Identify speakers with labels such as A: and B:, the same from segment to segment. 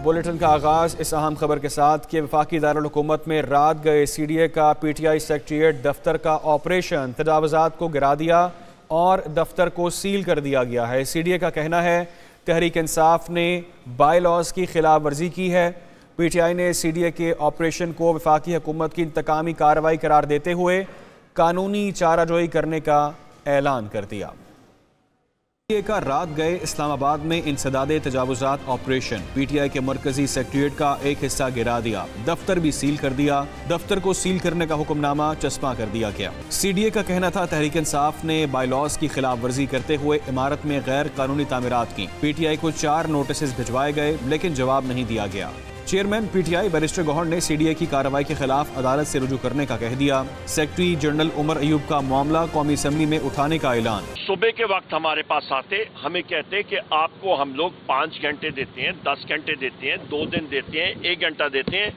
A: Bulletin का आगाज इस अहम खबर के साथ कि वफाकी दारुल हुकूमत में रात गए CDA का PTI सेक्रेटेरिएट दफ्तर का ऑपरेशन तजावुजात को गिरा दिया और दफ्तर को सील कर दिया गया है। CDA का कहना है तहरीक इंसाफ ने बाई लॉज की खिलाफ वर्जी की है। PTI ने CDA के ऑपरेशन को वफाकी हुकूमत की इंतकामी कार्रवाई करार देते हुए कानूनी चाराजोई करने का ऐलान कर दिया। PTI का रात गए इस्लामाबाद में इंसदादे तजावुजात ऑपरेशन PTI के मरकजी सेक्रेटेरिएट का एक हिस्सा गिरा दिया, दफ्तर भी सील कर दिया। दफ्तर को सील करने का हुक्मनामा चस्पा कर दिया गया। CDA का कहना था तहरीक इंसाफ ने बायलॉज की खिलाफ वर्जी करते हुए इमारत में गैर कानूनी तामीरात की। PTI को 4 नोटिस भिजवाए गए लेकिन जवाब नहीं दिया गया। चेयरमैन PTI बैरिस्टर गौहर ने CDA की कार्रवाई के खिलाफ अदालत से रुजू करने का कह दिया। सेक्रेटरी जनरल उमर अयूब का मामला कौमी असम्बली में उठाने का ऐलान।
B: सुबह के वक्त हमारे पास आते, हमें कहते कि आपको हम लोग 5 घंटे देते हैं, 10 घंटे देते हैं, 2 दिन देते हैं, 1 घंटा देते हैं,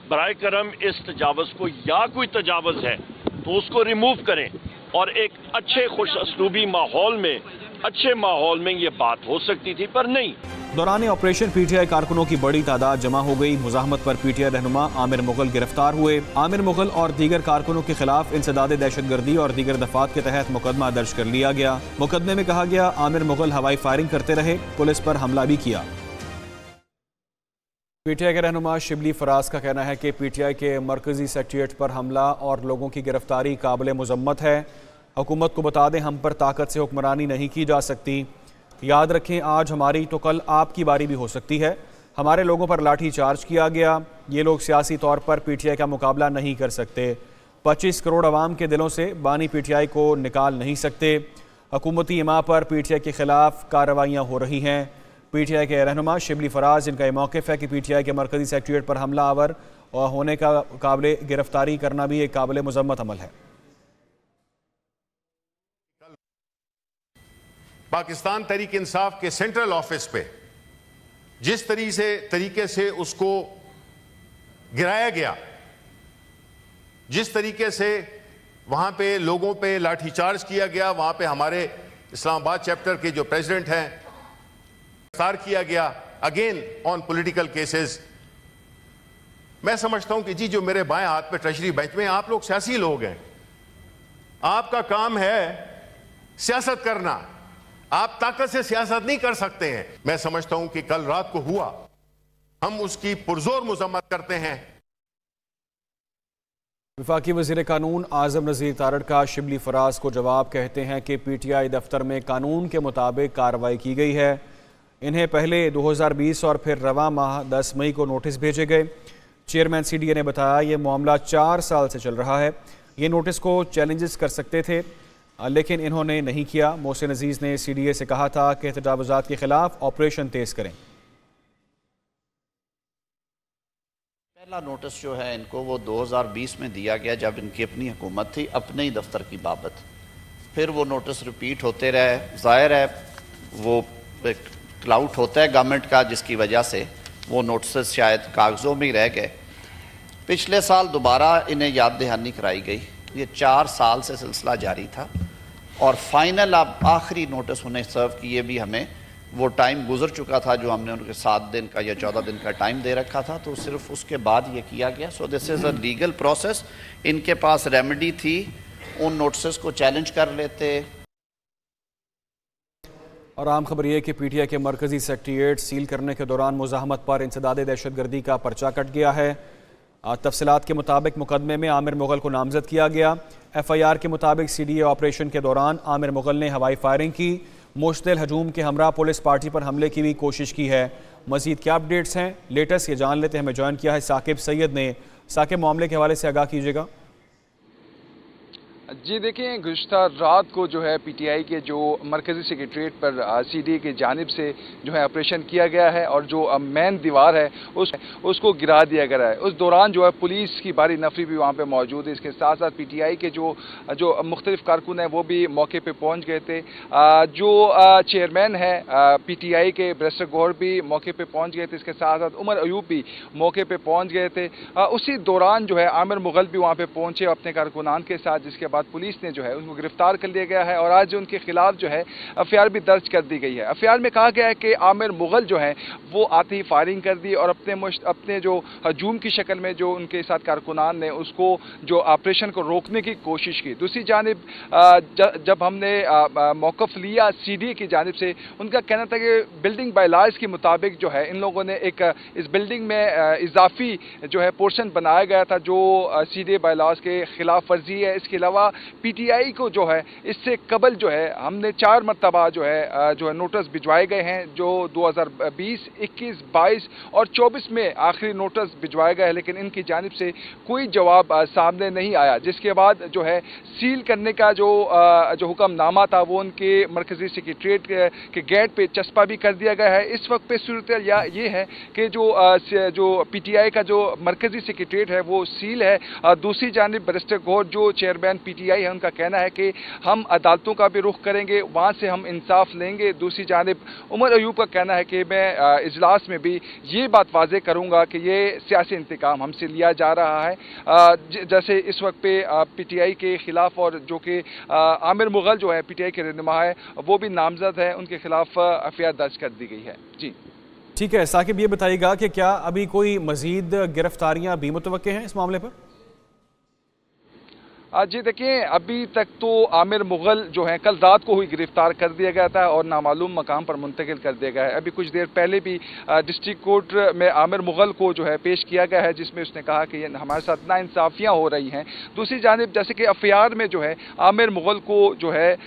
B: बराए करम इस तजावज़ को या कोई तजावज़ है तो उसको रिमूव करें और एक अच्छे खुश असलूबी माहौल में, अच्छे माहौल में ये बात हो सकती थी, पर नहीं।
A: दौरान ऑपरेशन PTI कारकुनों की बड़ी तादाद जमा हो गई। मुजाहमत पर PTI रहनुमा आमिर मुगल गिरफ्तार हुए। आमिर मुगल और दीगर कारकुनों के खिलाफ इंसदादे दहशतगर्दी और दीगर दफात के तहत मुकदमा दर्ज कर लिया गया। मुकदमे में कहा गया आमिर मुगल हवाई फायरिंग करते रहे, पुलिस पर हमला भी किया। PTI के रहनुमा शिबली फराज का कहना है कि PTI के मरकजी सेक्रेटेरिएट पर हमला और लोगों की गिरफ्तारी काबिल मुजम्मत है। हुकूमत को बता दें हम पर ताकत से हुक्मरानी नहीं की जा सकती। याद रखें आज हमारी तो कल आपकी बारी भी हो सकती है। हमारे लोगों पर लाठी चार्ज किया गया। ये लोग सियासी तौर पर PTI का मुकाबला नहीं कर सकते। 25 करोड़ अवाम के दिलों से बानी PTI को निकाल नहीं सकते। हुकूमती इमा पर PTI के खिलाफ कार्रवाइयाँ हो रही हैं। PTI के रहनुमा शिबली फराज, जिनका ये मौक़िफ़ है कि PTI के मरकजी सेक्रेटेरिएट पर हमला आवर और होने का काबिल गिरफ्तारी करना भी एक काबिल मुजम्मत अमल है।
C: पाकिस्तान तहरीक इंसाफ के सेंट्रल ऑफिस पे जिस तरीके से उसको गिराया गया, जिस तरीके से वहां पे लोगों पे लाठीचार्ज किया गया, वहां पे हमारे इस्लामाबाद चैप्टर के जो प्रेसिडेंट हैं गिरफ्तार किया गया अगेन ऑन पॉलिटिकल केसेस। मैं समझता हूं कि जी जो मेरे बाएं हाथ पे ट्रेजरी बेंच में आप लोग सियासी लोग हैं, आपका काम है सियासत करना, आप ताकत से सियासत नहीं कर सकते हैं। मैं समझता हूं कि कल रात को हुआ, हम उसकी पुरजोर मजम्मत करते हैं।
A: वफाकी वज़ीर कानून आज़म नज़ीर तारड़ का शिबली फराज को जवाब कहते हैं कि PTI दफ्तर में कानून के मुताबिक कार्रवाई की गई है। इन्हें पहले 2020 और फिर रवा माह 10 मई को नोटिस भेजे गए। चेयरमैन CDA ने बताया ये मामला 4 साल से चल रहा है। ये नोटिस को चैलेंजेस कर सकते थे लेकिन इन्होंने नहीं किया। मोहसिन अजीज़ ने CDA से कहा था कि तजावुजात के खिलाफ ऑपरेशन तेज करें।
D: पहला नोटिस जो है इनको वो 2020 में दिया गया जब इनकी अपनी हुकूमत थी, अपने ही दफ्तर की बाबत। फिर वो नोटिस रिपीट होते रहे। ज़ाहिर है वो एक क्लाउट होता है गवर्नमेंट का, जिसकी वजह से वो नोटिस शायद कागज़ों में ही रह गए। पिछले साल दोबारा इन्हें याद दहानी कराई गई। ये 4 साल से सिलसिला जारी था और फाइनल अब आखिरी नोटिस उन्हें सर्व किए भी हमें वो टाइम गुजर चुका था जो हमने उनके 7 दिन का या 14 दिन का टाइम दे रखा था, तो सिर्फ उसके बाद ये किया गया। So this is a legal process. इनके पास रेमेडी थी, उन नोटिस को चैलेंज कर लेते।
A: और आम खबर यह कि PTI के मरकजी सेक्रेटेरिएट सील करने के दौरान मुजाहमत पर इंसदादे दहशतगर्दी का पर्चा कट गया है। तफसीलात के मुताबिक मुकदमे में आमिर मुगल को नामजद किया गया। FIR के मुताबिक CDA ऑपरेशन के दौरान आमिर मुगल ने हवाई फायरिंग की। मुश्तिल हजूम के हमरा पुलिस पार्टी पर हमले की भी कोशिश की है। मजीद क्या अपडेट्स हैं लेटेस्ट ये जान लेते हैं। हमें ज्वाइन किया है साकिब सैयद ने। साकिब, मामले के हवाले से आगाह कीजिएगा।
E: जी देखिए, गुज़िश्ता रात को जो है PTI के जो मरकज़ी सेक्रेटेरिएट पर CDA की जानिब से जो है ऑपरेशन किया गया है और जो मेन दीवार है उसको गिरा दिया गया है। उस दौरान जो है पुलिस की भारी नफरी भी वहाँ पे मौजूद है। इसके साथ साथ PTI के जो मुख्तलिफ कारकुन हैं वो भी मौके पे पहुँच गए थे। जो चेयरमैन है PTI के बैरिस्टर गौहर भी मौके पर पहुँच गए थे। इसके साथ साथ उमर अयूब भी मौके पर पहुँच गए थे। उसी दौरान जो है आमिर मुगल भी वहाँ पर पहुँचे अपने कारकुनान के साथ, जिसके बाद पुलिस ने जो है उनको गिरफ्तार कर लिया गया है और आज उनके खिलाफ जो है एफआईआर भी दर्ज कर दी गई है। एफआईआर में कहा गया है कि आमिर मुगल जो है वो आते ही फायरिंग कर दी और अपने जो हजूम की शक्ल में जो उनके साथ कारकुनान ने उसको जो ऑपरेशन को रोकने की कोशिश की। दूसरी जानिब जब हमने मौक़िफ़ लिया सीडीए की जानिब से, उनका कहना था कि बिल्डिंग बायलाज के मुताबिक जो है इन लोगों ने एक इस बिल्डिंग में इजाफी जो है पोर्शन बनाया गया था जो सीडीए बायलाज के खिलाफ वर्जी है। इसके अलावा पीटीआई को जो है इससे कबल जो है हमने 4 मरतबा जो है नोटिस भिजवाए गए हैं, जो 2020, 21, 22 और 24 में आखिरी नोटिस भिजवाया गया है, लेकिन इनकी जानिब से कोई जवाब सामने नहीं आया, जिसके बाद जो है सील करने का जो हुक्मनामा था वो उनके मरकजी सेक्रेटरीट के गेट पे चस्पा भी कर दिया गया है। इस वक्त पे सूरत ये है कि जो पीटीआई का जो मरकजी सेक्रेटरीट है वो सील है। दूसरी जानिब बैरिस्टर गौहर जो चेयरमैन पीटीआई है, उनका कहना है कि हम अदालतों का भी रुख करेंगे, वहाँ से हम इंसाफ लेंगे। दूसरी जानिब उमर अयूब का कहना है कि मैं इजलास में भी ये बात वाज़ेह करूँगा कि ये सियासी इंतकाम हमसे लिया जा रहा है। जैसे इस वक्त पे पीटीआई के खिलाफ और जो कि आमिर मुगल जो है पीटीआई के रहनुमा है वो भी नामजद है, उनके खिलाफ एफआईआर दर्ज कर दी गई है। जी
A: ठीक है, साकिब ये बताइएगा कि क्या अभी कोई मजीद गिरफ्तारियां भी मुतवक्के हैं इस मामले पर?
E: जी देखिए, अभी तक तो आमिर मुगल जो है कल रात को ही गिरफ्तार कर दिया गया था और नामालूम मकाम पर मुंतकिल कर दिया गया है। अभी कुछ देर पहले भी डिस्ट्रिक्ट कोर्ट में आमिर मुगल को जो है पेश किया गया है, जिसमें उसने कहा कि हमारे साथ नाइंसाफियाँ हो रही हैं। दूसरी जानिब जैसे कि एफआईआर में जो है आमिर मुगल को जो है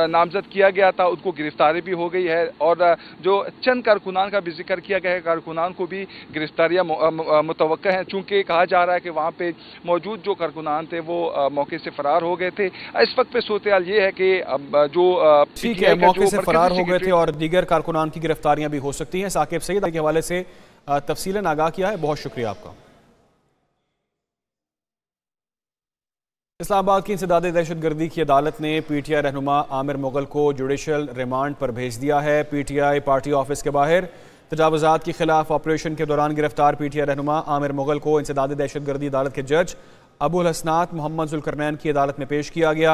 E: नामजद किया गया था, उसको गिरफ्तारी भी हो गई है और जो चंद कारकुनान का भी जिक्र किया गया है, कारकुनान को भी गिरफ्तारियाँ मुतवक्का हैं, चूँकि कहा जा रहा है कि वहाँ पर मौजूद जो कारकुनान थे वो मौके से फरार हो गए थे। इस वक्त पे सूरत-ए-हाल ये है कि जो
A: ठीक है, मौके से फरार हो गए थे और दीगर कारकुनान की गिरफ्तारियां भी हो सकती हैं। साकिब सईद के हवाले से तफसीलन आगाह किया है, बहुत शुक्रिया आपका। इस्लामाबाद की इंसदादे दहशतगर्दी की अदालत ने पीटीआई रहनुमा आमिर मुगल को जुडिशल रिमांड पर भेज दिया है। पीटीआई पार्टी ऑफिस के बाहर तजावुज़ात के खिलाफ ऑपरेशन के दौरान गिरफ्तार पीटीआई रहनुमा आमिर मुगल को इंसदादे दहशतगर्दी अदालत के जज अबुल हसनात मोहम्मद जुल्करनैन की अदालत में पेश किया गया।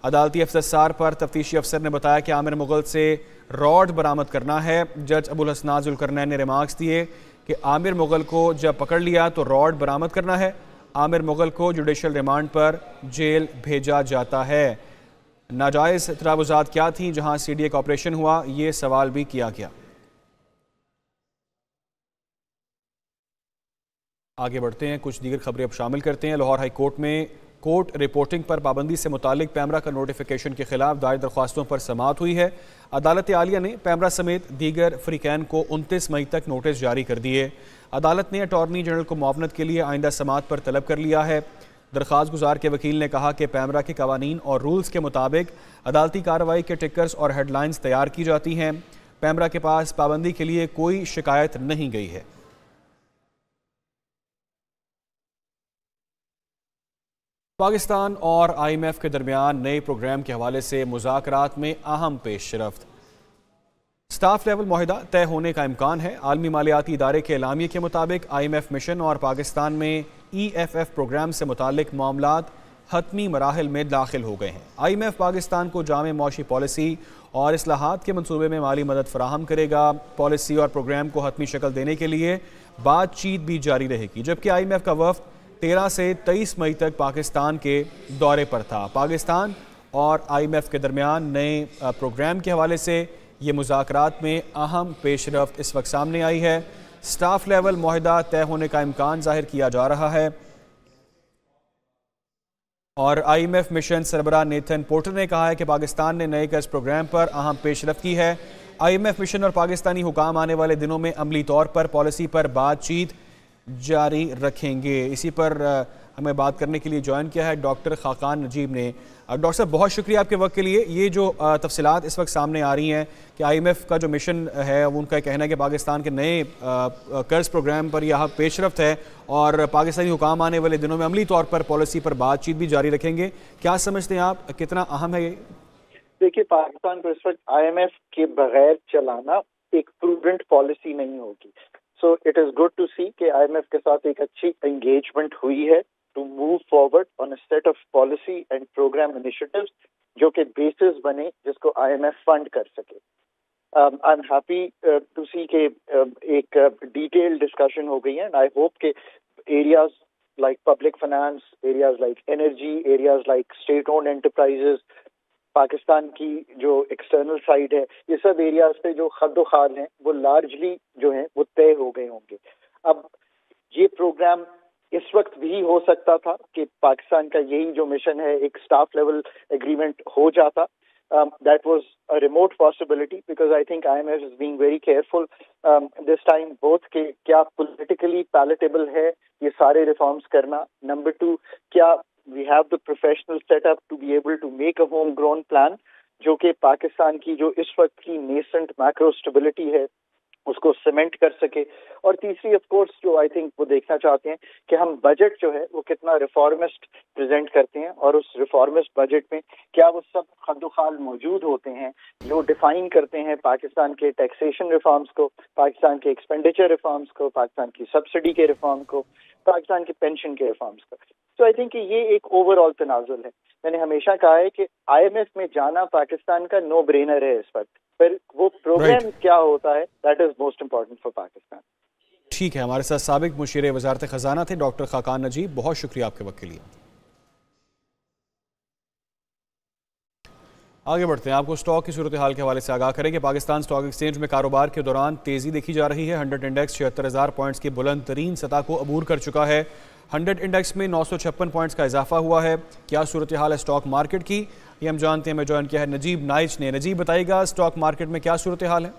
A: अदालती अफसर पर तफ्तीशी अफसर ने बताया कि आमिर मुगल से रॉड बरामद करना है। जज अबुल हसनात जुल्करनैन ने रिमार्क्स दिए कि आमिर मुगल को जब पकड़ लिया तो रॉड बरामद करना है। आमिर मुगल को जुडिशल रिमांड पर जेल भेजा जाता है। नाजायज़ तजावुज़ात क्या थी जहां सीडीए का ऑपरेशन हुआ, ये सवाल भी किया गया। आगे बढ़ते हैं, कुछ दीगर खबरें अब शामिल करते हैं। लाहौर हाई कोर्ट में कोर्ट रिपोर्टिंग पर पाबंदी से मुतालिक पैमरा का नोटिफिकेशन के खिलाफ दायर दरख्वास्तों पर समाअत हुई है। अदालत आलिया ने पैमरा समेत दीगर फ्रीकैन को 29 मई तक नोटिस जारी कर दिए। अदालत ने अटॉर्नी जनरल को मुआवनत के लिए आइंदा समाअत पर तलब कर लिया है। दरख्वास्त गुजार के वकील ने कहा कि पैमरा के कवानीन और रूल्स के मुताबिक अदालती कार्रवाई के टिकर्स और हेडलाइंस तैयार की जाती हैं। पैमरा के पास पाबंदी के लिए कोई शिकायत नहीं गई है। पाकिस्तान और IMF के दरमियान नए प्रोग्राम के हवाले से मुज़ाकरात में अहम पेशरफ्त। स्टाफ लेवल मुआहिदा तय होने का इम्कान है। आलमी मालियाती इदारे के एलामिये के मुताबिक IMF मिशन और पाकिस्तान में EFF प्रोग्राम से मुतालिक मामलात हतमी मराहिल में दाखिल हो गए हैं। IMF पाकिस्तान को जामे मौशी पॉलिसी और इस्लाहात के मनसूबे में माली मदद फराहम करेगा। पॉलिसी और प्रोग्राम को हतमी शक्ल देने के लिए बातचीत भी जारी रहेगी, जबकि IMF का वफ्द 13 से 23 मई तक पाकिस्तान के दौरे पर था। पाकिस्तान और IMF के दरमियान नए प्रोग्राम के हवाले से ये मुज़ाकरात में अहम पेशरफ्त इस वक्त सामने आई है। स्टाफ लेवल मुआहिदा तय होने का इम्कान जाहिर किया जा रहा है और IMF मिशन सरबराह नेथन पोर्टर ने कहा है कि पाकिस्तान ने नए कर्ज प्रोग्राम पर अहम पेशरफ्त की है। IMF मिशन और पाकिस्तानी हुकाम आने वाले दिनों में अमली तौर पर पॉलिसी पर बातचीत जारी रखेंगे। इसी पर हमें बात करने के लिए ज्वाइन किया है डॉक्टर खाकान नजीब ने। डॉक्टर साहब, बहुत शुक्रिया आपके वक्त के लिए। ये जो तफसीलात इस वक्त सामने आ रही हैं कि IMF का जो मिशन है उनका कहना है कि पाकिस्तान के नए कर्ज प्रोग्राम पर यह पेशरफ्त है और पाकिस्तानी हुकाम आने वाले दिनों में अमली तौर पर पॉलिसी पर बातचीत भी जारी रखेंगे, क्या समझते हैं आप, कितना अहम है ये?
F: देखिए, पाकिस्तान को इस वक्त IMF के बगैर चलाना एक प्रूडेंट पॉलिसी नहीं होगी। So it is good to see कि IMF के साथ एक अच्छी एंगेजमेंट हुई है to move forward on a set of policy and program initiatives जो कि basis बने जिसको IMF fund कर सके. I'm happy to see कि एक detailed discussion हो गई है, and I hope कि areas like public finance, areas like energy, areas like state-owned enterprises, Pakistan की जो एक्सटर्नल साइड है, ये सब एरियाज पे जो खद्दोखाल हैं वो लार्जली जो हैं वो तय हो गए होंगे. अब ये प्रोग्राम इस वक्त भी हो सकता था कि पाकिस्तान का यही जो मिशन है एक स्टाफ लेवल एग्रीमेंट हो जाता. That was a remote possibility because I think IMF is being very careful this time both कि क्या politically palatable है ये सारे reforms करना. Number 2, क्या we have the professional setup to be able to make a homegrown plan जो कि पाकिस्तान की जो इस वक्त की nascent macro stability है उसको सीमेंट कर सके. और तीसरी ऑफ कोर्स जो आई थिंक वो देखना चाहते हैं कि हम बजट जो है वो कितना रिफॉर्मिस्ट प्रेजेंट करते हैं और उस रिफॉर्मिस्ट बजट में क्या वो सब खद्दोखाल मौजूद होते हैं जो डिफाइन करते हैं पाकिस्तान के टैक्सेशन रिफॉर्म्स को, पाकिस्तान के एक्सपेंडिचर रिफॉर्म्स को, पाकिस्तान की सब्सिडी के रिफॉर्म को, पाकिस्तान के पेंशन के रिफॉर्म्स को. तो आई थिंक कि ये एक ओवरऑल तनाजुल है. मैंने हमेशा कहा है कि IMF में जाना पाकिस्तान का नो ब्रेनर है इस वक्त, पर वो प्रोग्राम क्या होता है that is most important for Pakistan.
A: ठीक है, हमारे साथ साबिक मुशीर वजारत खजाना थे डॉक्टर खाकान नजीब, बहुत शुक्रिया आपके वक्त के लिए. आगे बढ़ते हैं, आपको स्टॉक की सूरत हाल के हवाले से आगाह करेंगे. पाकिस्तान स्टॉक एक्सचेंज में कारोबार के दौरान तेजी देखी जा रही है. 100 इंडेक्स 76,000 पॉइंट्स की बुलंद तरीन सतह को अबूर कर चुका है. 100 इंडेक्स में 956 पॉइंट्स का इजाफा हुआ है. क्या सूरत हाल है स्टॉक मार्केट की, ये हम जानते हैं. मैं ज्वाइन किया है नजीब नाइच ने. नजीब बताइएगा स्टॉक मार्केट में क्या सूरत हाल है.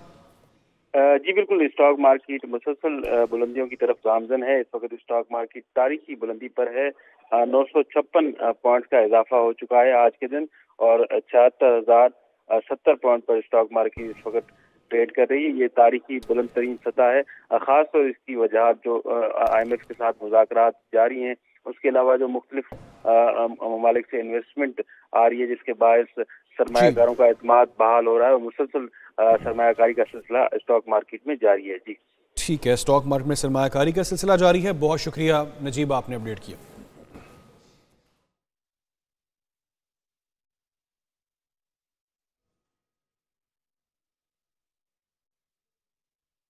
G: जी बिल्कुल, स्टॉक मार्केट मुसलसल बुलंदियों की तरफ गामजन है. इस वक्त स्टॉक मार्केट तारीखी बुलंदी पर है. 956 पॉइंट का इजाफा हो चुका है आज के दिन और 76,070 पॉइंट पर स्टॉक मार्केट इस वक्त ट्रेड कर रही है. ये तारीखी बुलंद तरीन सतह है. खास तौर इसकी वजह जो IMF के साथ मुज़ाकरात जारी हैं, उसके अलावा जो मुख्तलिफ ममालिक से इन्वेस्टमेंट आ रही है जिसके बायस सरमायाकारों का एतमाद बहाल हो रहा है और मुसलसल सरमायाकारी का सिलसिला स्टॉक मार्केट में जारी है. जी
A: ठीक है, स्टॉक मार्केट में सरमायाकारी का सिलसिला जारी है. बहुत शुक्रिया नजीब, आपने अपडेट किया.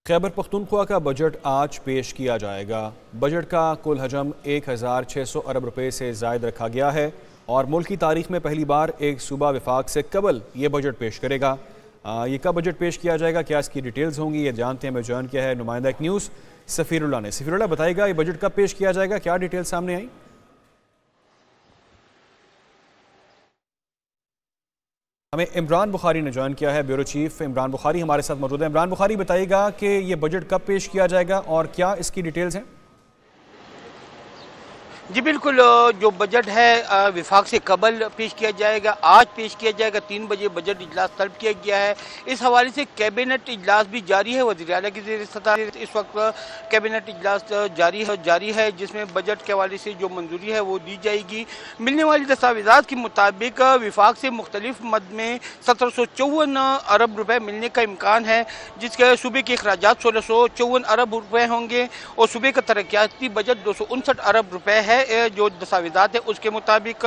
A: खैबर पख्तूनख्वा का बजट आज पेश किया जाएगा. बजट का कुल हजम 1,600 अरब रुपए से ज़ायद रखा गया है और मुल्क की तारीख में पहली बार एक सूबा विफाक से कबल ये बजट पेश करेगा. ये कब बजट पेश किया जाएगा, क्या इसकी डिटेल्स होंगी, ये जानते हैं. मैं ज्वाइन किया है नुमाइंदा एक न्यूज़ सफ़ीरुल्लाह ने. सफ़ीरुल्लाह बताइएगा ये बजट कब पेश किया जाएगा, क्या डिटेल्स सामने आई. हमें इमरान बुखारी ने ज्वाइन किया है, ब्यूरो चीफ इमरान बुखारी हमारे साथ मौजूद है. इमरान बुखारी बताइएगा कि ये बजट कब पेश किया जाएगा और क्या इसकी डिटेल्स हैं.
H: जी बिल्कुल, जो बजट है विफाक से कबल पेश किया जाएगा. आज पेश किया जाएगा. 3 बजे बजट इजलास तलब किया गया है. इस हवाले से कैबिनेट इजलास भी जारी है. वज़ीर आला की ज़ेर सदर इस वक्त कैबिनेट इजलास जारी है जिसमें बजट के हवाले से जो मंजूरी है वो दी जाएगी. मिलने वाली दस्तावेज़ात के मुताबिक विफाक से मुख्तलिफ मद में 1754 अरब रुपये मिलने का इम्कान है, जिसके सूबे के अखराजात 1654 अरब रुपये होंगे और सूबे का तरक्याती बजट 259 अरब रुपये है. जो दस्तावेज़ात है उसके मुताबिक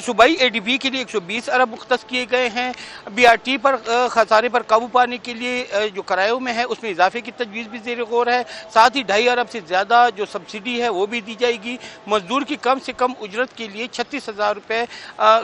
H: सूबाई ADB के लिए 120 अरब मुख्तस किए गए हैं. BRT पर खसारे पर काबू पाने के लिए जो किरायों में है उसमें इजाफे की तजवीज़ भी ज़ेर गौर है. साथ ही 2.5 अरब से ज़्यादा जो सब्सिडी है वो भी दी जाएगी. मजदूर की कम से कम उजरत के लिए 36,000 रुपये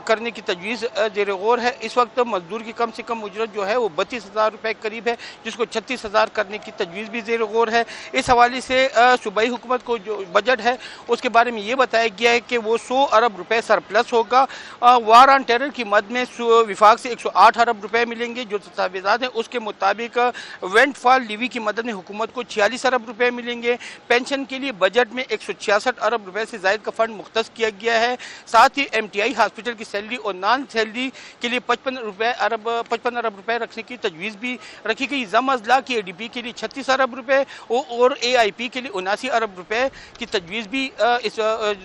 H: करने की तजवीज़ ज़ेर गौर है. इस वक्त मजदूर की कम से कम उजरत जो है वो 32,000 रुपये करीब है, जिसको 36,000 करने की तजवीज़ भी ज़ेर गौर है. इस हवाले से सूबाई हुकूमत को जो बजट है उसके बारे में ये बताया गया है कि वो 100 अरब रुपए सरप्लस होगा. वार ऑन टेरर की मद में विफाक से 108 अरब रुपए मिलेंगे. जो दस्तावेज़ात हैं उसके मुताबिक वेंट फॉल लीवी की मदद में हुकूमत को 46 अरब रुपए मिलेंगे. पेंशन के लिए बजट में 166 अरब रुपए से ज़ायद का फंड मुख्तस किया गया है. साथ ही MTI हॉस्पिटल की सैलरी और नॉन सैलरी के लिए 55 अरब रुपए रखने की तजवीज़ भी रखी गई. जम अजला की ADB के लिए 36 अरब रुपए और AIP के लिए 79 अरब रुपए की तजवीज़ भी इस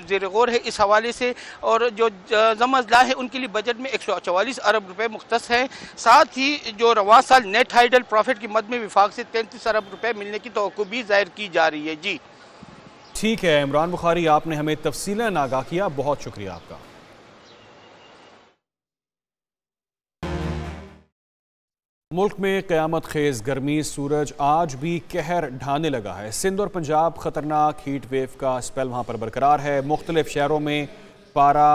H: ज़ेर गौर है. इस हवाले से और जो जम अजला है उनके लिए बजट में 144 अरब रुपए मुख्तस है. साथ ही जो रवां साल नेट हाइडल प्रॉफिट की मद में विफाक से 33 अरब रुपए मिलने की तवक्को भी जाहिर की जा रही है. जी
A: ठीक है इमरान बुखारी, आपने हमें तफसीलन आगाह किया, बहुत शुक्रिया आपका। मुल्क में क़यामत खेज़ गर्मी, सूरज आज भी कहर ढाने लगा है। सिंध और पंजाब ख़तरनाक हीट वेव का स्पेल वहाँ पर बरकरार है। मुख्तलिफ शहरों में पारा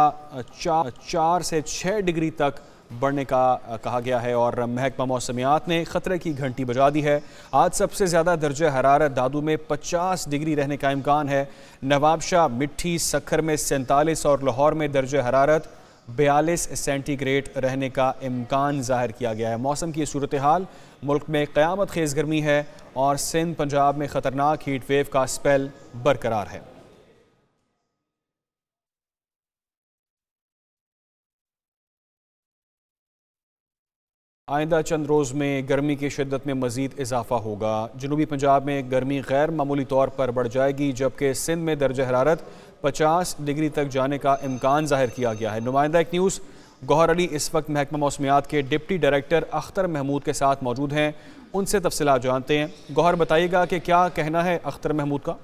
A: 4 से 6 डिग्री तक बढ़ने का कहा गया है और महकमा मौसमियात ने ख़तरे की घंटी बजा दी है। आज सबसे ज़्यादा दर्जा हरारत दादू में 50 डिग्री रहने का इम्कान है। नवाबशाह, मिट्ठी, सखर में 47 और लाहौर में दर्जा हरारत 42 सेंटीग्रेड रहने का इम्कान ज़ाहिर किया गया है। मौसम की सूरत हाल, मुल्क में क़यामत खेज़ गर्मी है और सिंध पंजाब में ख़तरनाक हीट वेव का स्पेल बरकरार है। आइंदा चंद रोज़ में गर्मी की शिद्दत में मज़ीद इजाफा होगा। जनूबी पंजाब में गर्मी गैर मामूली तौर पर बढ़ जाएगी, जबकि सिंध में दर्जा हरारत 50 डिग्री तक जाने का इम्कान ज़ाहिर किया गया है। नुमाइंदा एक न्यूज़ गौहर अली इस वक्त महकमा मौसमियात के डिप्टी डायरेक्टर अख्तर महमूद के साथ मौजूद हैं, उनसे तफसीलात जानते हैं। गौहर, बताइएगा कि क्या कहना है अख्तर महमूद का?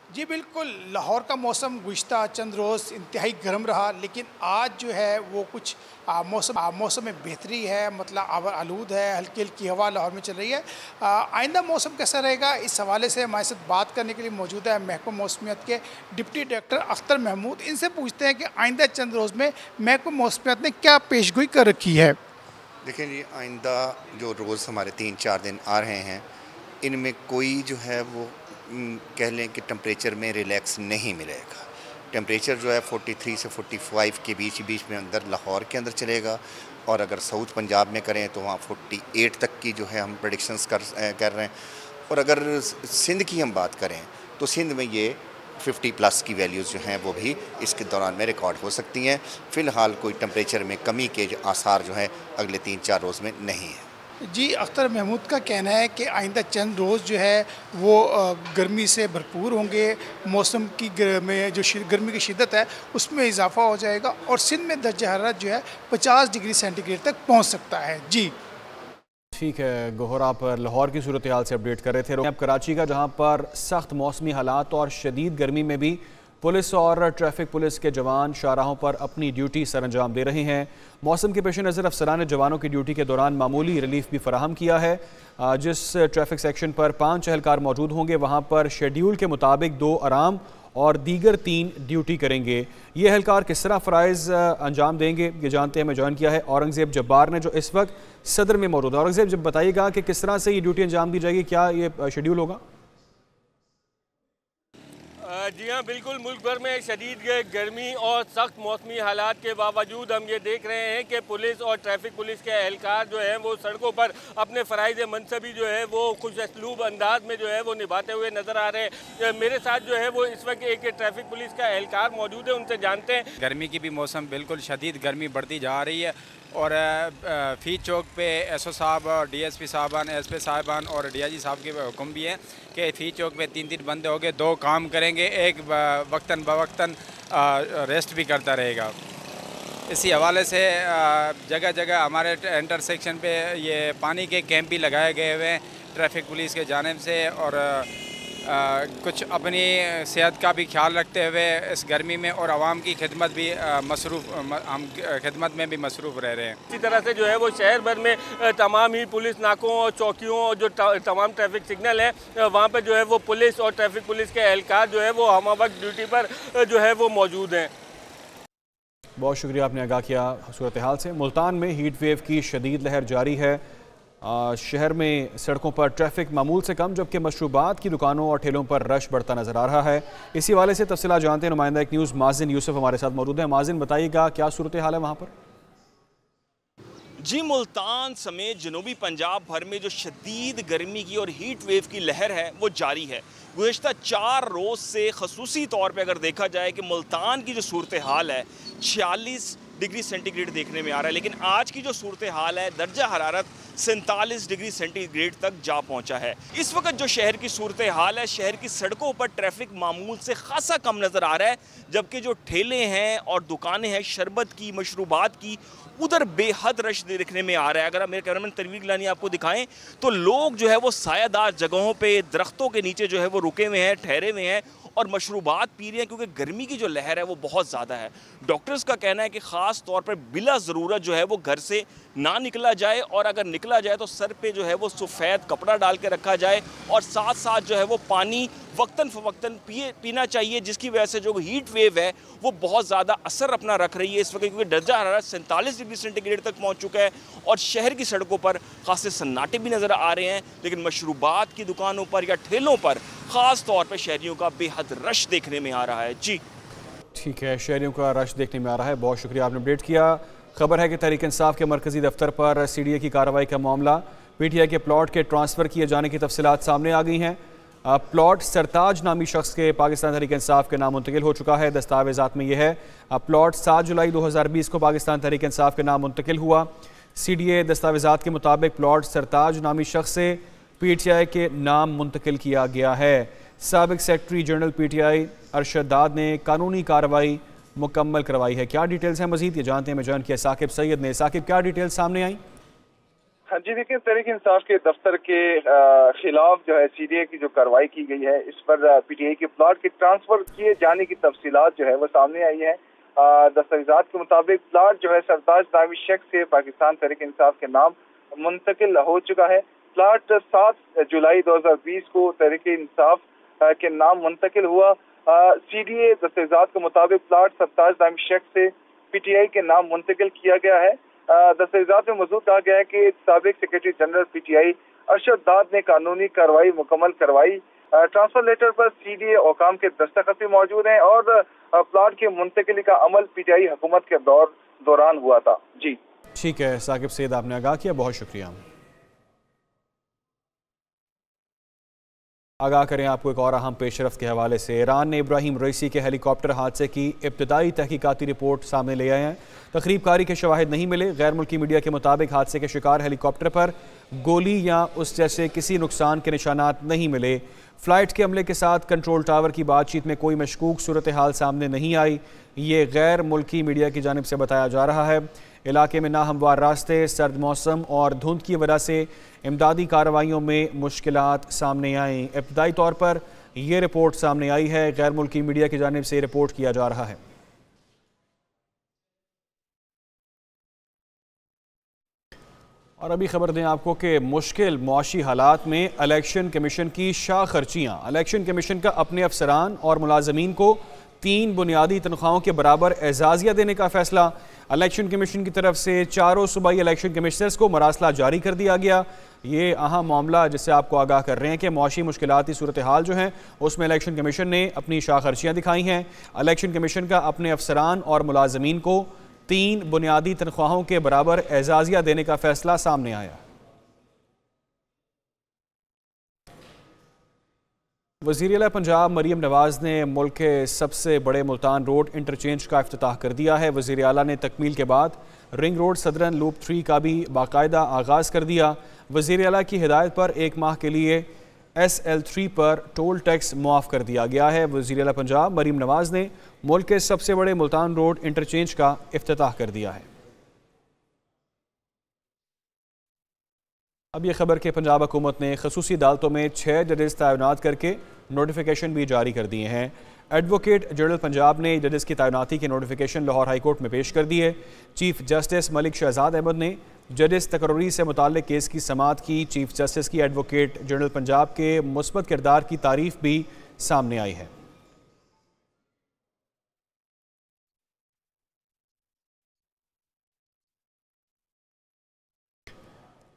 I: जी बिल्कुल, लाहौर का मौसम गुज़िश्ता चंद रोज़ इंतहाई गर्म रहा, लेकिन आज जो है वो कुछ मौसम में बेहतरी है, मतलब आवर आलूद है, हल्की हल्की हवा लाहौर में चल रही है। आइंदा मौसम कैसा रहेगा, इस हवाले से हमारे साथ बात करने के लिए मौजूद है महकमा मौसमियात के डिप्टी डायरेक्टर अख्तर महमूद। इनसे पूछते हैं कि आइंदा चंद रोज़ में महकमा मौसमियात ने क्या पेशगोई कर रखी है।
J: देखिए जी, आइंदा जो रोज़ हमारे 3-4 दिन आ रहे हैं, इनमें कोई जो है वो कह लें कि टेम्परेचर में रिलैक्स नहीं मिलेगा। टेम्परेचर जो है 43 से 45 के बीच में अंदर लाहौर के अंदर चलेगा, और अगर साउथ पंजाब में करें तो वहाँ 48 तक की जो है हम प्रेडिक्शंस कर रहे हैं। और अगर सिंध की हम बात करें तो सिंध में ये 50+ की वैल्यूज़ जो हैं वो भी इसके दौरान में रिकॉर्ड हो सकती हैं। फ़िलहाल कोई टेम्परेचर में कमी के जो आसार जो है अगले 3-4 रोज़ में नहीं है।
I: जी, अख्तर महमूद का कहना है कि आइंदा चंद रोज़ जो है वो गर्मी से भरपूर होंगे, मौसम की में जो गर्मी की शिद्दत है उसमें इजाफा हो जाएगा और सिंध में दर्जा हरारत जो है 50 डिग्री सेंटीग्रेड तक पहुंच सकता है। जी
A: ठीक है गोहरा, पर लाहौर की सूरत हाल से अपडेट कर रहे थे। अब कराची का, जहां पर सख्त मौसमी हालात और शदीद गर्मी में भी पुलिस और ट्रैफिक पुलिस के जवान शाहराहों पर अपनी ड्यूटी सर अंजाम दे रहे हैं। मौसम के पेश नज़र अफसरान ने जवानों की ड्यूटी के दौरान मामूली रिलीफ भी फराहम किया है। जिस ट्रैफिक सेक्शन पर 5 एहलकार मौजूद होंगे, वहाँ पर शेड्यूल के मुताबिक 2 आराम और दीगर 3 ड्यूटी करेंगे। ये एहलकार किस तरह फ़राइज़ अंजाम देंगे, ये जानते हैं। मैं ज्वाइन किया है औरंगज़ेब जब्बार ने, जो इस वक्त सदर में मौजूद है। औरंगज़ेब, जब बताइएगा कि किस तरह से ये ड्यूटी अंजाम दी जाएगी, क्या ये शेड्यूल होगा?
K: जी हाँ, बिल्कुल। मुल्क भर में शदीद गर्मी और सख्त मौसमी हालात के बावजूद हम ये देख रहे हैं कि पुलिस और ट्रैफिक पुलिस के एहलकार जो हैं वो सड़कों पर अपने फ़राइज़ मनसबी जो है वो खुश असलूब अंदाज में जो है वो निभाते हुए नज़र आ रहे हैं। मेरे साथ जो है वो इस वक्त एक ट्रैफिक पुलिस का एहलकार मौजूद है, उनसे जानते हैं।
L: गर्मी की भी मौसम बिल्कुल शदीद गर्मी बढ़ती जा रही है और फ़ी चौक पे SO साहब और DSP साहबान, SP साहबान और DIG साहब के हुक्म भी हैं कि फ़ी चौक पे 3 बंदे हो गए, 2 काम करेंगे, एक वक्तन बवक्तन रेस्ट भी करता रहेगा। इसी हवाले से जगह जगह हमारे इंटरसेक्शन पे ये पानी के कैंप भी लगाए गए हुए हैं ट्रैफिक पुलिस के जानिब से, और कुछ अपनी सेहत का भी ख्याल रखते हुए इस गर्मी में और आवाम की खिदमत भी हम खिदमत में भी मसरूफ़ रह रहे हैं।
K: इसी तरह से जो है वो शहर भर में तमाम ही पुलिस नाकों और चौकियों और जो तमाम ट्रैफिक सिग्नल हैं, वहाँ पर जो है वो पुलिस और ट्रैफिक पुलिस के एहलकार जो है वो हम वक्त ड्यूटी पर जो है वो मौजूद हैं।
A: बहुत शुक्रिया, आपने आगाह किया सूरत हाल से। मुल्तान में हीट वेव की शदीद लहर जारी है। शहर में सड़कों पर ट्रैफिक मामूल से कम, जबकि मशरूबात की दुकानों और ठेलों पर रश बढ़ता नजर आ रहा है। इसी वाले से तफसीलात जानते हैं। नुमाइंदा एक न्यूज़ माजिन यूसुफ हमारे साथ मौजूद है। माजिन, बताइएगा क्या सूरत हाल है वहाँ पर?
M: जी, मुल्तान समेत जनूबी पंजाब भर में जो शदीद गर्मी की और हीट वेव की लहर है वो जारी है। गुज़िश्ता 4 रोज़ से खसूसी तौर पे अगर देखा जाए कि मुल्तान की जो सूरत हाल है 46 डिग्री सेंटीग्रेड देखने में आ रहा है। लेकिन आज की जो सूरत हाल है, दर्जा हरारत 47 डिग्री सेंटीग्रेड तक जा पहुंचा है। इस वक्त जो शहर की सूरत हाल है, शहर की सड़कों पर ट्रैफिक मामूल से खासा कम नज़र आ रहा है, जबकि जो ठेले हैं और दुकानें हैं शरबत की, मशरूबात की, उधर बेहद रश देखने में आ रहा है। अगर मेरे कैमरामैन तनवीर गिलानी आपको दिखाएं तो लोग जो है वो सायादार जगहों पे, दरख्तों के नीचे जो है वो रुके हुए हैं, ठहरे हुए हैं और मशरूबात पी रहे हैं, क्योंकि गर्मी की जो लहर है वो बहुत ज़्यादा है। डॉक्टर्स का कहना है कि ख़ास तौर पर बिला ज़रूरत जो है वो घर से ना निकला जाए, और अगर निकला जाए तो सर पे जो है वो सफ़ेद कपड़ा डाल के रखा जाए, और साथ साथ जो है वो पानी वक्तन फ़वक्तन पीना चाहिए, जिसकी वजह से जो हीट वेव है वो बहुत ज़्यादा असर अपना रख रही है इस वक्त, क्योंकि दर्जा हरारत 47 डिग्री सेंटीग्रेड तक पहुँच चुका है और शहर की सड़कों पर खासे सन्नाटे भी नज़र आ रहे हैं। लेकिन मशरूबात की दुकानों पर या ठेलों पर ख़ास तौर पर शहरियों का बेहद रश देखने में आ रहा है। जी
A: ठीक है, शहरियों का रश देखने में आ रहा है। बहुत शुक्रिया, आपने अपडेट किया। खबर है कि तहरीक इंसाफ के मरकजी दफ्तर पर CDA की कार्रवाई का मामला, PTI के प्लॉट के ट्रांसफ़र किए जाने की तफसीलात सामने आ गई हैं। प्लॉट सरताज नामी शख्स के पाकिस्तान तहरीक इंसाफ के नाम मुंतकिल हो चुका है। दस्तावेज़ात में यह है प्लॉट 7 जुलाई 2020 को पाकिस्तान तहरीक इंसाफ के नाम मुंतकिल हुआ। CDA दस्तावेज़ात के मुताबिक प्लॉट सरताज नामी शख्स से PTI के नाम मुंतकिल किया गया है। साबिक सेक्रेटरी जनरल PTI अरशद दाद ने कानूनी कार्रवाई मुकम्मल करवाई है। क्या डिटेल्स हैं मजीद, ये जानते हैं। मैं जॉइन किया साकिब सैयद ने। साकिब, क्या डिटेल्स सामने आई?
N: हाँ जी, देखिए, तहरीक इंसाफ के दफ्तर के खिलाफ जो है CDA की जो कार्रवाई की गई है, इस पर PTI के प्लॉट के ट्रांसफर किए जाने की तफसीलात जो है वो सामने आई है। दस्तावेजात के मुताबिक प्लॉट जो है सरताज नामी शख्स से पाकिस्तान तहरीक इंसाफ के नाम मुंतकिल हो चुका है। प्लॉट 7 जुलाई 2020 को तहरीक इंसाफ के नाम मुंतकिल हुआ। CDA दस्तावेजात के मुताबिक प्लॉट सरताज नामी शख्स से PTI के नाम मुंतकिल किया गया है। दस्तावेजात में मौजूद कहा गया है कि साबिक सेक्रेटरी जनरल PTI अरशद दाद ने कानूनी कार्रवाई मुकम्मल करवाई। ट्रांसफर लेटर पर CDA औकाम के दस्तखत भी मौजूद हैं और प्लॉट की मुंतकिली का अमल PTI हुकूमत के दौरान हुआ था। जी
A: ठीक है साकिब सैयद, आपने आगाह किया, बहुत शुक्रिया। आगाह करें आपको एक और अहम पेशरफ्त के हवाले से। ईरान ने इब्राहिम रईसी के हेलीकॉप्टर हादसे की इब्तदाई तहकीकाती रिपोर्ट सामने ले आए हैं। तकरीबकारी के शवाहिद नहीं मिले। गैर मुल्की मीडिया के मुताबिक हादसे के शिकार हेलीकॉप्टर पर गोली या उस जैसे किसी नुकसान के निशानात नहीं मिले। फ़्लाइट के अमले के साथ कंट्रोल टावर की बातचीत में कोई मशकूक सूरत हाल सामने नहीं आई। ये गैर मुल्की मीडिया की जानिब से बताया जा रहा है। इलाके में नाहमवार रास्ते, सर्द मौसम और धुंध की वजह से इमदादी कार्रवाइयों में मुश्किलात सामने आईं। इब्तदाई तौर पर यह रिपोर्ट सामने आई है। गैर मुल्की मीडिया की जानिब से रिपोर्ट किया जा रहा है। और अभी खबर दें आपको कि मुश्किल मुआशी हालात में इलेक्शन कमीशन की शाह खर्चियाँ। इलेक्शन कमीशन का अपने अफसरान और मुलाजमीन को 3 बुनियादी तनख्वाहों के बराबर एजाज़िया देने का फैसला। इलेक्शन कमीशन की तरफ से 4 सूबाई इलेक्शन कमिश्नर्स को मरासला जारी कर दिया गया। ये अहम मामला जिससे आपको आगाह कर रहे हैं कि मुआशी मुश्किलाती सूरत हाल जो है उसमें इलेक्शन कमीशन ने अपनी शाह खर्चियाँ दिखाई हैं। इलेक्शन कमीशन का अपने अफसरान और मुलाजमीन को 3 बुनियादी तनख्वाहों के बराबर एजाज़िया देने का फैसला सामने आया। वज़ीर आला पंजाब मरीम नवाज़ ने मुल्क के सबसे बड़े मुल्तान रोड इंटरचेंज का इफ्तिताह कर दिया है। वज़ीर आला ने तकमील के बाद रिंग रोड सदरन लूप 3 का भी बाकायदा आगाज़ कर दिया। वज़ीर आला की हिदायत पर 1 माह के लिए SL3 पर टोल टैक्स मुआफ़ कर दिया गया है। वज़ीर आला पंजाब मरीम नवाज़ ने मुल्क के सबसे बड़े मुल्तान रोड इंटरचेंज का इफ्तिताह कर दिया है। अब यह खबर कि पंजाब हुकूमत ने खसूसी अदालतों में 6 जजेस तैनात करके नोटिफिकेशन भी जारी कर दिए हैं। एडवोकेट जनरल पंजाब ने जजेस की तैनाती के नोटिफिकेशन लाहौर हाई कोर्ट में पेश कर दिए। चीफ जस्टिस मलिक शहजाद अहमद ने जजेस तकर्री से मुताल्लिक केस की समाअत की। चीफ जस्टिस की एडवोकेट जनरल पंजाब के मुस्बत किरदार की तारीफ भी सामने आई है।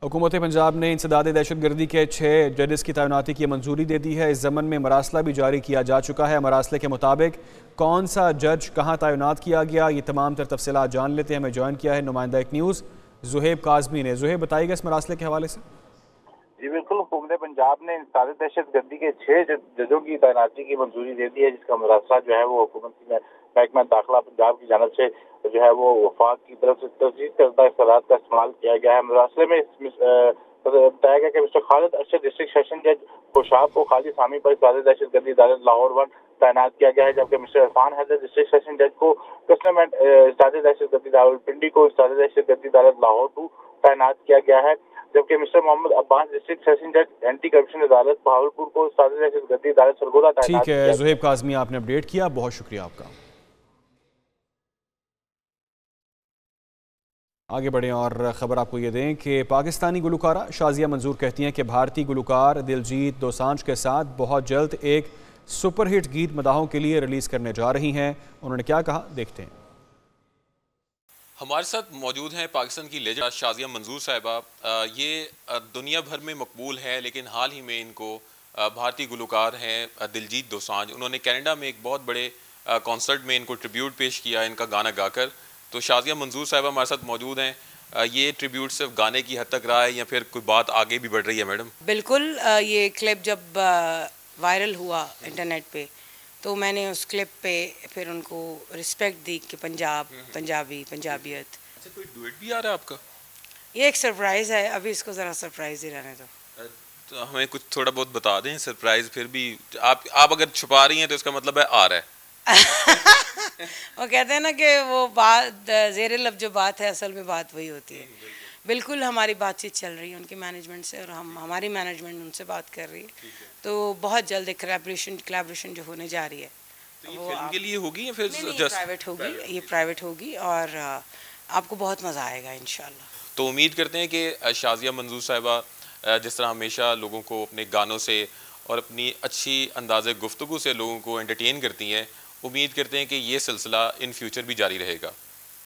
A: हुकूमत पंजाब ने इंसदाद दहशतगर्दी के 6 जजेस की तैनाती की मंजूरी दे दी है। इस ज़मन में मरासला भी जारी किया जा चुका है। मरासले के मुताबिक कौन सा जज कहाँ तैनात किया गया, ये तमाम तर तफसीलात जान लेते हैं। हमें ज्वाइन किया है नुमाइंदा एक न्यूज़ ज़ुहैब काज़मी ने। ज़ुहैब, बताइएगा इस मरासले के हवाले से।
O: जी बिल्कुल, हुकूमत पंजाब ने इंसदाद दहशतगर्दी के 6 जजों की तैनाती की मंजूरी दे दी है, जिसका मरासला जो है वो हुकूमत महकमा दाखिला पंजाब की जानब से जो है वो वफाक की तरफ से तस्दीक करदा इख्तियारात का इस्तेमाल किया गया है। मुरासले में बताया गया कि mister Khalid Arshad district session जज खुशाब को खालिद सामी पर इस्ताद दहशतगर्दी अदालत लाहौर 1 तैनात किया गया है, जबकि mister Irfan Haider district session जज को कस्टम एंड इस्ताद दहशतगर्दी रावलपिंडी को इस्ताद दहशतगर्दी अदालत लाहौर 2 तैनात किया गया है, जबकि mister Mohammad Abbas district session जज एंटी करप्शन अदालत बहावलपुर को इस्ताद दहशतगर्दी अदालत सरगोदा तैनात
A: किया। ठीक है ज़ुहैब काज़मी, आपने अपडेट किया, बहुत शुक्रिया आपका। आगे बढ़ें और ख़बर आपको ये दें कि पाकिस्तानी गुलकारा शाज़िया मंजूर कहती हैं कि भारतीय गुलकार दिलजीत दोसांझ के साथ बहुत जल्द एक सुपरहिट गीत मदाहों के लिए रिलीज़ करने जा रही हैं। उन्होंने क्या कहा, देखते हैं।
P: हमारे साथ मौजूद हैं पाकिस्तान की लेजेंड शाज़िया मंजूर साहिबा। ये दुनिया भर में मकबूल है, लेकिन हाल ही में इनको भारतीय गुलकार हैं दिलजीत दोसांझ, उन्होंने कनाडा में एक बहुत बड़े कॉन्सर्ट में इनको ट्रिब्यूट पेश किया इनका गाना गाकर। तो शाज़िया मंजूर साहिबा हमारे साथ मौजूद हैं। ये ट्रिब्यूट सिर्फ गाने की हद तक रहा है या फिर कोई बात आगे भी बढ़ रही है मैडम?
Q: बिल्कुल, ये क्लिप जब वायरल हुआ इंटरनेट पे तो मैंने उस क्लिप पे फिर उनको रिस्पेक्ट दी कि पंजाब, पंजाबी, पंजाबियत।
P: अच्छा, कोई डुएट भी आ रहा है आपका?
Q: ये एक सरप्राइज़ है, अभी इसको ज़रा सरप्राइज ही रहने दो।
P: तो हमें कुछ थोड़ा बहुत बता दें सरप्राइज, फिर भी आप अगर छुपा रही हैं तो इसका मतलब है आ रहा है।
Q: वो कहते हैं ना कि वो बात ज़ेरे लफ्ज़ जो बात है असल में बात वही होती है। बिल्कुल हमारी बातचीत चल रही है उनकी मैनेजमेंट से और हमारी मैनेजमेंट उनसे बात कर रही है, तो बहुत जल्द एक कोलैबोरेशन जो होने जा रही है।
P: तो ये फिल्म के लिए होगी या फिर
Q: जस्ट प्राइवेट होगी? ये प्राइवेट होगी और आपको बहुत मज़ा आएगा इंशाल्लाह।
P: तो उम्मीद करते हैं कि शाज़िया मंजूर साहिबा जिस तरह हमेशा लोगों को अपने गानों से और अपनी अच्छी अंदाज़े गुफ्तगू से लोगों को एंटरटेन करती हैं, उम्मीद करते हैं कि ये सिलसिला इन फ्यूचर भी जारी रहेगा।